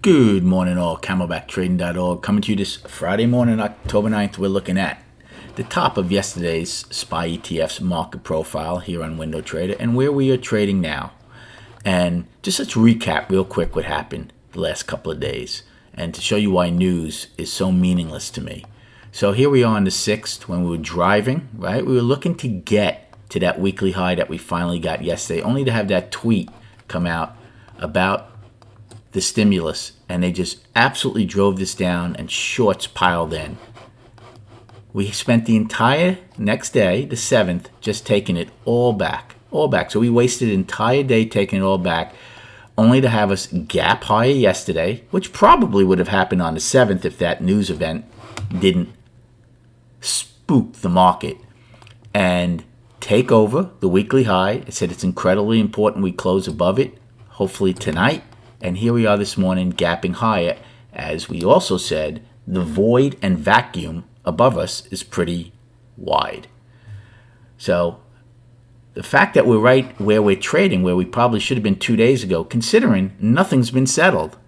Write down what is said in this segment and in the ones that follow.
Good morning all, camelbacktrading.org. Coming to you this Friday morning, October 9th, we're looking at the top of yesterday's SPY ETF's market profile here on Window Trader and where we are trading now. And just let's recap real quick what happened the last couple of days and to show you why news is so meaningless to me. So here we are on the 6th when we were driving, right? We were looking to get to that weekly high that we finally got yesterday, only to have that tweet come out about the stimulus, and they just absolutely drove this down and shorts piled in. We spent the entire next day, the 7th, just taking it all back. So we wasted an entire day taking it all back, only to have us gap higher yesterday, which probably would have happened on the 7th if that news event didn't spook the market, and take over the weekly high. I said it's incredibly important we close above it, hopefully tonight. And here we are this morning gapping higher. As we also said, the void and vacuum above us is pretty wide. So the fact that we're right where we're trading, where we probably should have been 2 days ago, considering nothing's been settled.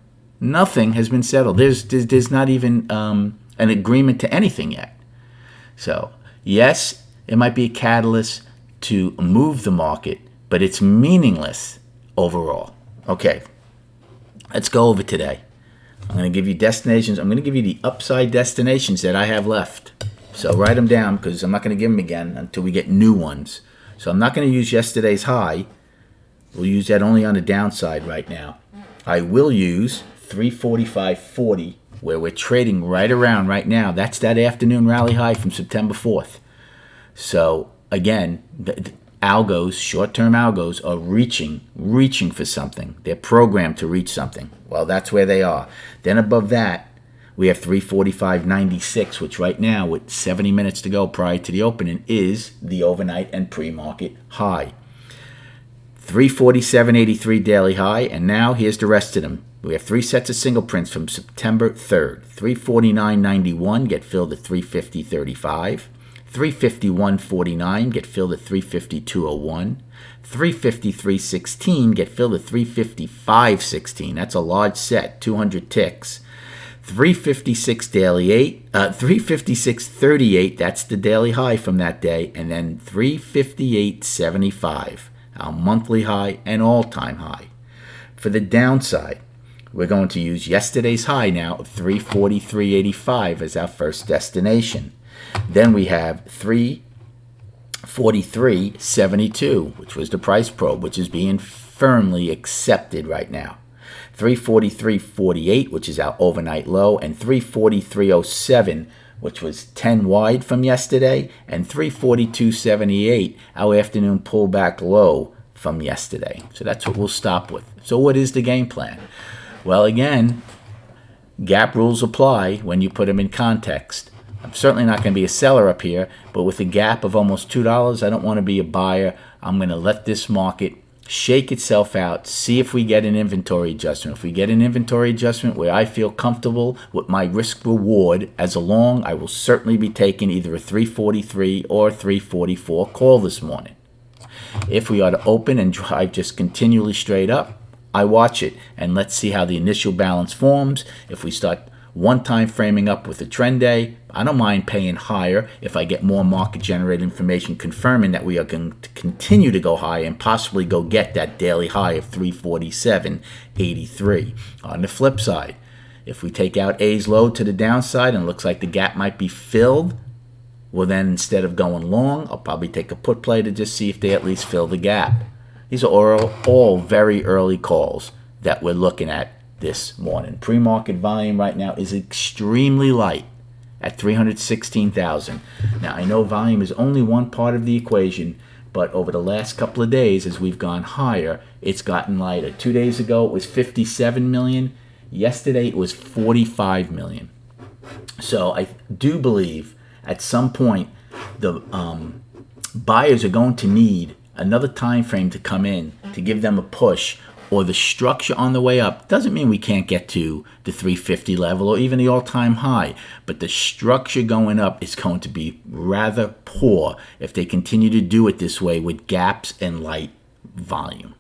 Nothing has been settled. There's not even an agreement to anything yet. So yes, it might be a catalyst to move the market, but it's meaningless overall. Okay. Let's go over today. I'm going to give you destinations. I'm going to give you the upside destinations that I have left. So write them down because I'm not going to give them again until we get new ones. So I'm not going to use yesterday's high. We'll use that only on the downside right now. I will use 345.40 where we're trading right around right now. That's that afternoon rally high from September 4th. So again, algos, short-term algos, are reaching for something. They're programmed to reach something. Well, that's where they are. Then above that, we have 345.96, which right now, with 70 minutes to go prior to the opening, is the overnight and pre-market high. 347.83 daily high, and now here's the rest of them. We have three sets of single prints from September 3rd. 349.91 get filled at 350.35. 351.49 get filled at 352.01. 353.16 get filled at 355.16. That's a large set, 200 ticks. 356.38, that's the daily high from that day, and then 358.75, our monthly high and all-time high. For the downside, we're going to use yesterday's high now of 343.85 as our first destination. Then we have 343.72, which was the price probe, which is being firmly accepted right now. 343.48, which is our overnight low, and 343.07, which was 10 wide from yesterday, and 342.78, our afternoon pullback low from yesterday. So that's what we'll stop with. So what is the game plan? Well, again, gap rules apply when you put them in context. I'm certainly not going to be a seller up here, but with a gap of almost $2, I don't want to be a buyer. I'm going to let this market shake itself out, see if we get an inventory adjustment. If we get an inventory adjustment where I feel comfortable with my risk reward as a long, I will certainly be taking either a 343 or a 344 call this morning. If we are to open and drive just continually straight up, I watch it, and let's see how the initial balance forms. If we start one time framing up with a trend day, I don't mind paying higher if I get more market generated information confirming that we are going to continue to go high and possibly go get that daily high of 347.83. On the flip side, if we take out A's low to the downside and it looks like the gap might be filled, well then instead of going long, I'll probably take a put play to just see if they at least fill the gap. These are all very early calls that we're looking at this morning. Pre-market volume right now is extremely light at 316,000. Now, I know volume is only one part of the equation, but over the last couple of days, as we've gone higher, it's gotten lighter. 2 days ago, it was 57 million. Yesterday, it was 45 million. So I do believe at some point the buyers are going to need another time frame to come in to give them a push, or the structure on the way up. Doesn't mean we can't get to the 350 level or even the all-time high, but the structure going up is going to be rather poor if they continue to do it this way with gaps and light volume.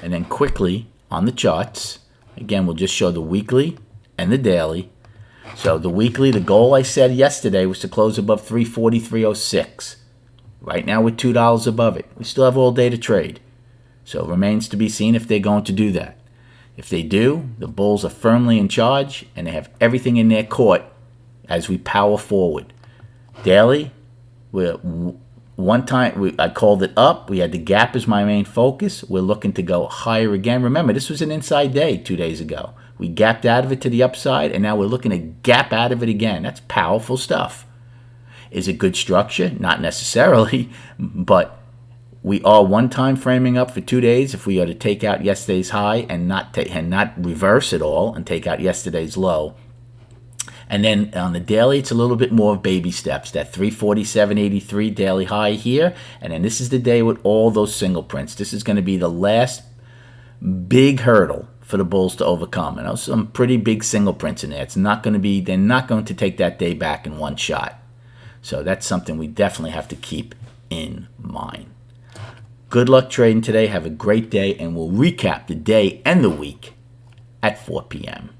And then quickly on the charts, Again, we'll just show the weekly and the daily. So the weekly, the goal I said yesterday was to close above 343.06. Right now we're $2 above it. We still have all day to trade. So it remains to be seen if they're going to do that. If they do, the bulls are firmly in charge and they have everything in their court as we power forward. Daily, I called it up. We had the gap as my main focus. We're looking to go higher again. Remember, this was an inside day 2 days ago. We gapped out of it to the upside, and now we're looking to gap out of it again. That's powerful stuff. Is it good structure? Not necessarily, but we are one time framing up for 2 days. If we are to take out yesterday's high and not reverse it all and take out yesterday's low. And then on the daily, it's a little bit more of baby steps. That 347.83 daily high here. And then this is the day with all those single prints. This is going to be the last big hurdle for the bulls to overcome. And there's some pretty big single prints in there. They're not going to take that day back in one shot. So that's something we definitely have to keep in mind. Good luck trading today. Have a great day. And we'll recap the day and the week at 4 p.m.